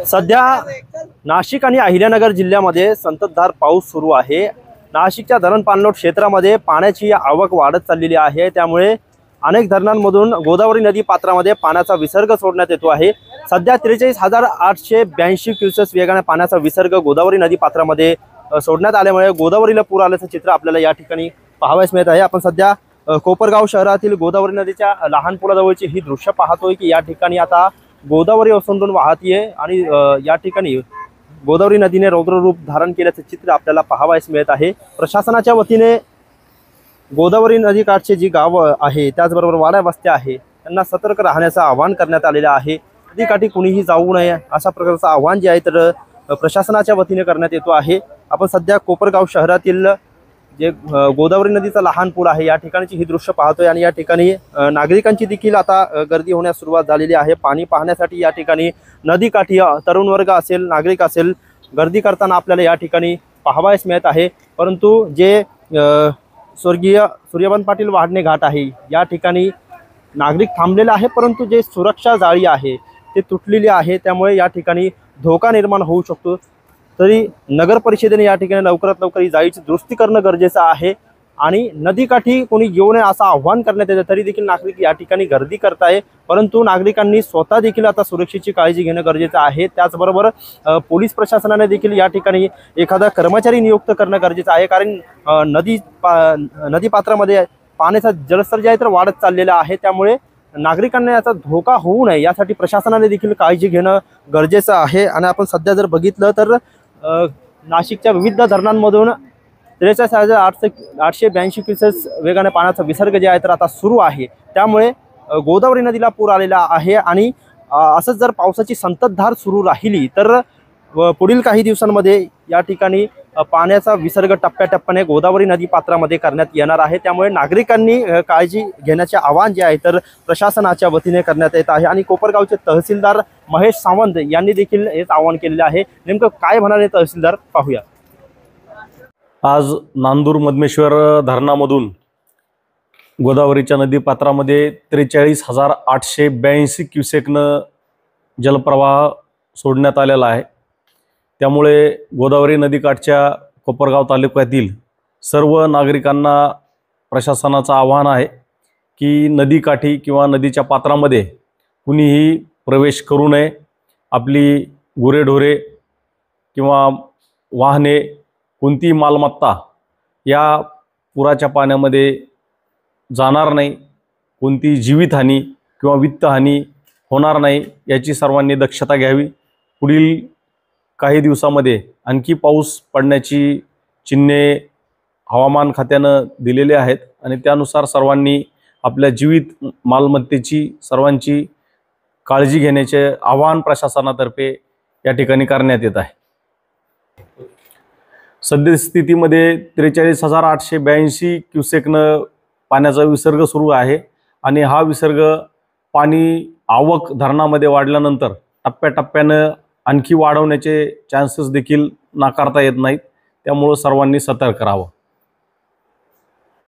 सध्या नाशिक आणि अहिल्यानगर जिल्ह्यामध्ये संततधार पाऊस सुरू आहे। नाशिकच्या धरण पाणलोट क्षेत्रामध्ये पाण्याची आवक वाढत चाललेली आहे। त्यामुळे अनेक धरणांमधून गोदावरी नदी पात्रामध्ये पाण्याचा विसर्ग सोडण्यात येतो आहे। सध्या 43,882 क्युसेस वेगाने पाण्याचा विसर्ग गोदावरी नदी पात्रामध्ये सोडण्यात आल्यामुळे गोदावरीला पूर आल्याचं चित्र आपल्याला या ठिकाणी पाहावयास मिळत आहे। आपण सध्या कोपरगाव शहरातील गोदावरी नदीच्या लहान पुलाजवळची ही दृश्य पाहतोय की या ठिकाणी आता गोदावरी ओसंडून वाहतीये आणि या ठिकाणी गोदावरी नदीने रौद्र रूप धारण केल्याचे चित्र आपल्याला पाहावयास मिळत आहे। प्रशासनाच्या वतीने गोदावरी नदीकाठचे जी गावं आहे त्याचबरोबर वाड्या वस्त्या आहे त्यांना सतर्क राहण्याचं आवाहन करण्यात आलेलं आहे। नदीकाठी कुणीही जाऊ नये अशा प्रकारचं आवाहन जे आहे तर प्रशासनाच्या वतीने करण्यात येतो आहे। आपण सध्या कोपरगाव शहरातील जे गोदावरी नदीचा लहान पूल आहे या ठिकाणची ही दृश्य पाहतोय आणि या ठिकाणी नागरिकांची देखील आता गर्दी होण्यास सुरुवात झालेली आहे। पाणी पाहण्यासाठी या ठिकाणी नदीकाठी तरुण वर्ग असेल नागरिक असेल गर्दी करताना आपल्याला या ठिकाणी पाहावयास मिळत आहे। परंतु जे स्वर्गीय सूर्यकांत पाटील वाढणे घाट आहे या ठिकाणी नागरिक थांबलेले आहे, परंतु जे सुरक्षा जाळी आहे ते तुटलेली आहे, त्यामुळे या ठिकाणी धोका निर्माण होऊ शकतो। तरी नगर परिषदेने या ठिकाणी लवकरात लवकर ही जाळीची दुरुस्ती करणं गरजेचं आहे आणि नदीकाठी कोणी येऊ नये असं आव्हान करण्यात येतं। तरी देखील नागरिक या ठिकाणी गर्दी करत आहे, परंतु नागरिकांनी स्वतः देखील आता सुरक्षेची काळजी घेणं गरजेचं आहे। त्याचबरोबर पोलीस प्रशासनाने देखील या ठिकाणी एखादा कर्मचारी नियुक्त करणं गरजेचं आहे, कारण नदीपात्रामध्ये पाण्याचा जलस्तर जे आहे तर वाढत चाललेला आहे। त्यामुळे नागरिकांना याचा धोका होऊ नये यासाठी प्रशासनाने देखील काळजी घेणं गरजेचं आहे। आणि आपण सध्या जर बघितलं तर नाशिकच्या विविध धरणांमधून 43,882 क्युसेस वेगाने पाण्याचा विसर्ग जे आहे तर आता सुरू आहे। त्यामुळे गोदावरी नदीला पूर आलेला आहे आणि असंच जर पावसाची संततधार सुरू राहिली तर पुढील काही दिवसांमध्ये या ठिकाणी पाण्याचा विसर्ग टप्प्याटप्प्याने गोदावरी नदी पात्रामध्ये करण्यात येणार आहे। त्यामुळे नागरिकांनी काळजी घेण्याचे आवाहन जे आहे तर प्रशासनाच्या वतीने करण्यात येत आहे आणि कोपरगावचे तहसीलदार महेश सावंत यांनी देखील हेच आवाहन केलेले आहे। नेमकं काय म्हणाले तहसीलदार पाहूया। आज नांदूर मधमेश्वर धरणामधून गोदावरीच्या नदी पात्रामध्ये 43,882 क्युसेकनं जलप्रवाह सोडण्यात आलेला आहे। त्यामुळे गोदावरी नदीकाठच्या कोपरगाव तालुक्यातील सर्व नागरिकांना प्रशासनाचं आवाहन आहे की नदीकाठी किंवा नदीच्या पात्रामध्ये कुणीही प्रवेश करू नये। आपली गुरेढोरे किंवा वाहने कोणतीही मालमत्ता या पुराच्या पाण्यामध्ये जाणार नाही, कोणती जीवितहानी किंवा वित्तहानी होणार नाही याची सर्वांनी दक्षता घ्यावी। पुढील काही दिवसामध्ये आणखी पाऊस पडण्याची चिन्हे हवामान खात्यानं दिलेले आहेत आणि त्यानुसार सर्वांनी आपल्या जीवित मालमत्तेची सर्वांची काळजी घेण्याचे आवाहन प्रशासनातर्फे या ठिकाणी करण्यात येत आहे। सद्यस्थितीमध्ये 43,882 क्युसेकनं पाण्याचा विसर्ग सुरू आहे आणि हा विसर्ग पाणी आवक धरणामध्ये वाढल्यानंतर टप्प्याटप्प्यानं आणखी वाढवण्याचे चान्सेस देखील नाकारता येत नाहीत। त्यामुळे सर्वांनी सतर्क राहावं।